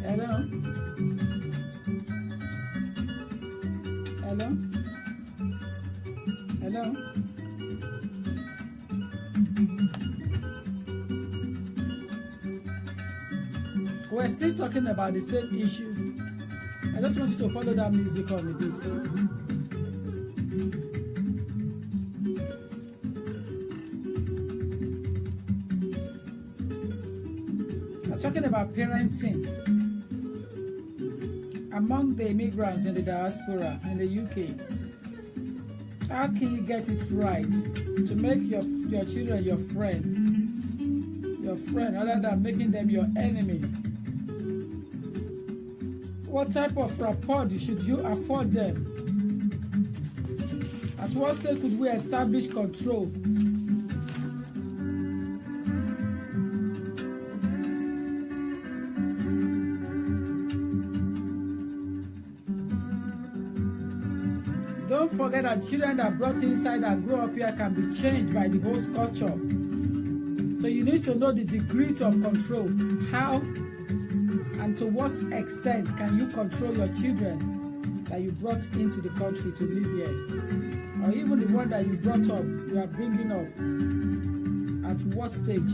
Hello. Hello. Hello. We're still talking about the same issue. I just want you to follow that music on a bit. I'm talking about parenting among the immigrants in the diaspora in the UK. How can you get it right to make your children your friends, rather than making them your enemies? What type of rapport should you afford them? At what stage could we establish control? Don't forget that children that are brought inside and grow up here can be changed by the host culture. So you need to know the degree of control. How and to what extent can you control your children that you brought into the country to live here? Or even the one that you brought up, you are bringing up. At what stage?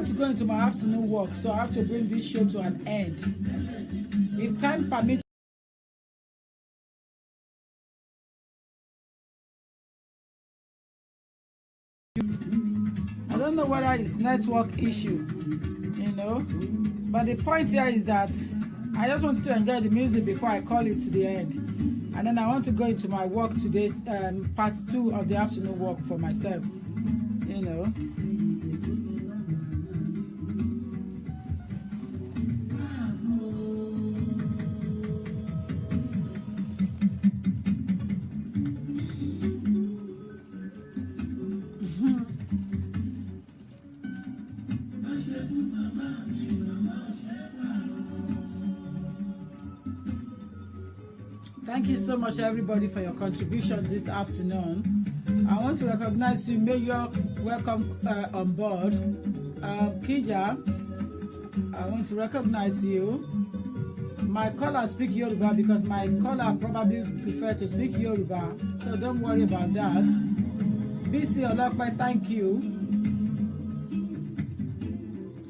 To go into my afternoon work, so I have to bring this show to an end. If time permits, I don't know whether it's network issue, but the point here is that I just want you to enjoy the music before I call it to the end, and then I want to go into my work today, part 2 of the afternoon work for myself. Thank you so much, everybody, for your contributions this afternoon. I want to recognize you. May you're welcome on board. Kija, I want to recognize you. My caller speak Yoruba because my caller probably prefer to speak Yoruba, so don't worry about that. BC Olokwe, thank you.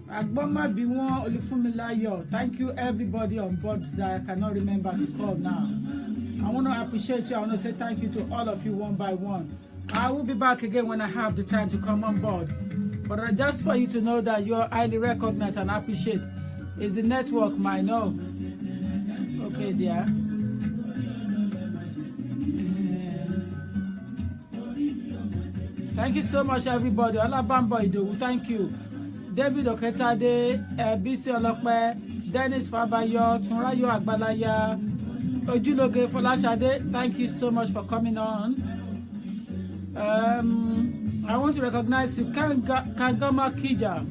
Agboma Biwon Olufunmilayo, thank you everybody on board that I cannot remember to call now. I want to appreciate you. I want to say thank you to all of you one by one. I will be back again when I have the time to come on board. But just for you to know that you're highly recognized and appreciate is the network, my know. Okay, dear. Thank you so much, everybody. Olabambo Idowu, thank you. David Oketade, Bisi Olope, Dennis Fabayo, Tunrayo Agbalaya, Ojuloge Folashade, thank you so much for coming on. I want to recognize you, Kangama Kija,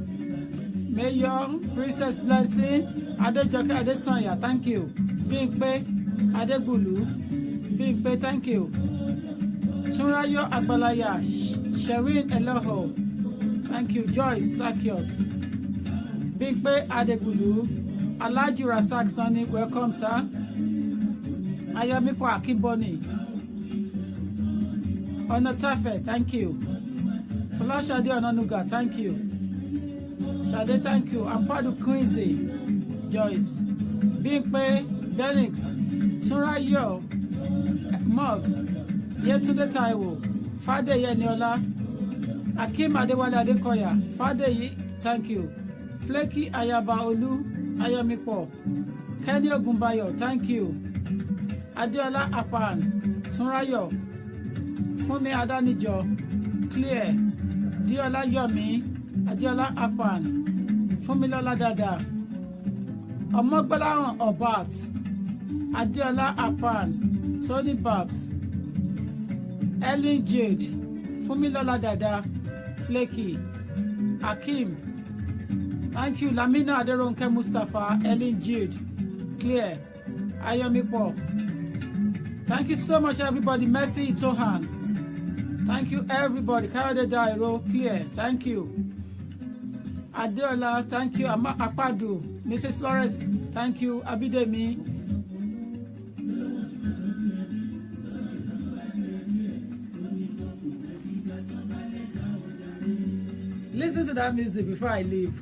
Mayor, Princess Blessing, Adejoke Adesanya, thank you. Bimpe, Adebulu, Bimpe, thank you. Tunrayo Agbalaya, Sherin Eloho, thank you. Joyce Sakios, Bimpe Adebulu, Alaji Rasak Sani, welcome, sir. Ayomiko Akimboni, Onotafe, thank you. Folashade Onanuga, thank you. Shade, thank you. Ampadu Quincy, Joyce, Bimpe, Denix, Surayo, Mug, Yetunde Taiwo, Fade Yeniola, Akim Adewale Adekoya, Fade, thank you. Fleki Ayaba Olu, Ayomiko, Kenny Ogumbayo, thank you. Adiola Apan, Surayo, Fumi Adanijo, Clear, Diola Yomi, Adiola Apan, Fumilola Dada, Omogbalaran Obat, Adiola Apan, Tony Babs, Ellen Jude, Fumilola Dada, Flaky, Akim, thank you. Lamina Aderonke Mustafa, Ellen Jude, Clear, Ayomipo. Thank you so much, everybody. Mercy Itohan. Thank you, everybody. Kayode Dairo, Clear. Thank you. Adeola, thank you. Akpadu, Mrs. Flores, thank you. Abidemi. Listen to that music before I leave.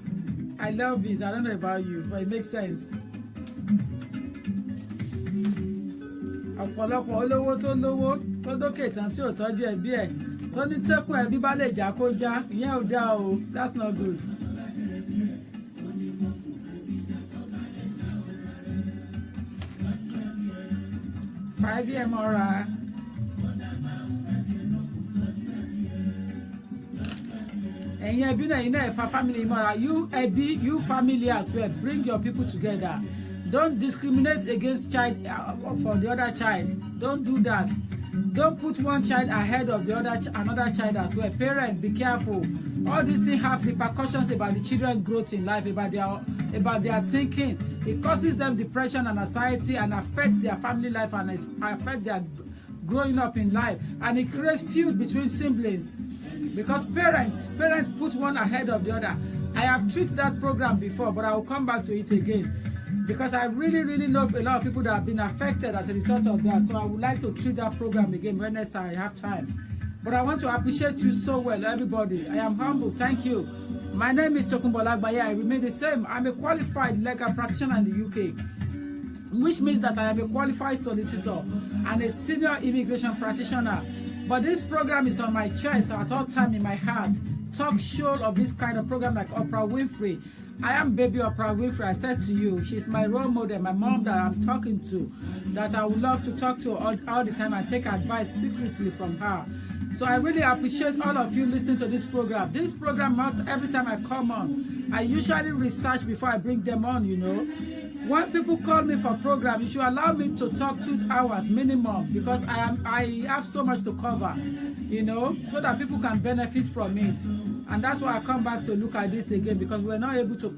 I love it. I don't know about you, but it makes sense. Ọ̀pọ̀lọpọ̀ olówó tó lówó tó dókè tán tí ò tọ́jú ẹbí ẹ̀ tó ní tẹ́kùn ẹbí bá lè jà kó já ìyẹn ò dáa o, that's not good. Five year mọ́ra. Ẹ̀yin ẹbí náà iná ẹ̀fà family mọ́ra, you ẹbí, you family as well, bring your people together. Don't discriminate against child for the other child. Don't do that. Don't put one child ahead of the other another child as well. Parents, be careful. All these things have repercussions about the children's growth in life, about their thinking. It causes them depression and anxiety and affects their family life and affect their growing up in life. And it creates feud between siblings because parents put one ahead of the other. I have treated that program before, but I will come back to it again. Because I really know a lot of people that have been affected as a result of that. So I would like to treat that program again when next time I have time. But I want to appreciate you so well, everybody. I am humble. Thank you. My name is Tokunbo Lagbaye. I remain the same. I'm a qualified legal practitioner in the UK, which means that I am a qualified solicitor and a senior immigration practitioner. But this program is on my chest at all time in my heart. Talk show of this kind of program like Oprah Winfrey. I am baby Oprah Winfrey. I said to you, she's my role model, my mom that I'm talking to, that I would love to talk to all the time and take advice secretly from her. So I really appreciate all of you listening to this program. This program, not every time I come on, I usually research before I bring them on, you know. When people call me for program, you should allow me to talk 2 hours minimum because I have so much to cover, you know, so that people can benefit from it. And that's why I come back to look at this again, because we're not able to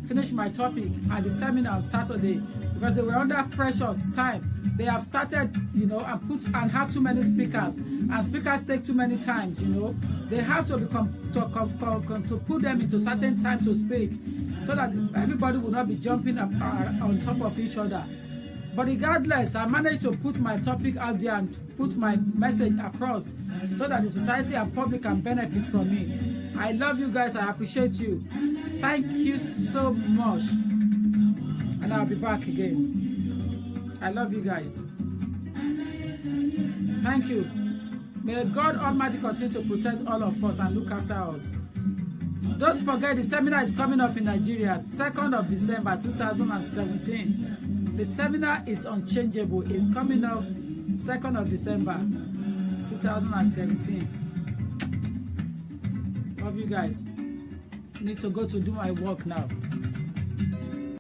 finish my topic at the seminar on Saturday because they were under pressure time. They have started, you know, and have too many speakers, and speakers take too many times, you know. They have to put them into certain time to speak so that everybody will not be jumping up on top of each other. But regardless, I managed to put my topic out there and put my message across so that the society and public can benefit from it. I love you guys. I appreciate you. Thank you so much. And I'll be back again. I love you guys. Thank you. May God Almighty continue to protect all of us and look after us. Don't forget the seminar is coming up in Nigeria, 2nd of December 2017. The seminar is unchangeable. It's coming up 2nd of December 2017. Love you guys. Need to go to do my work now.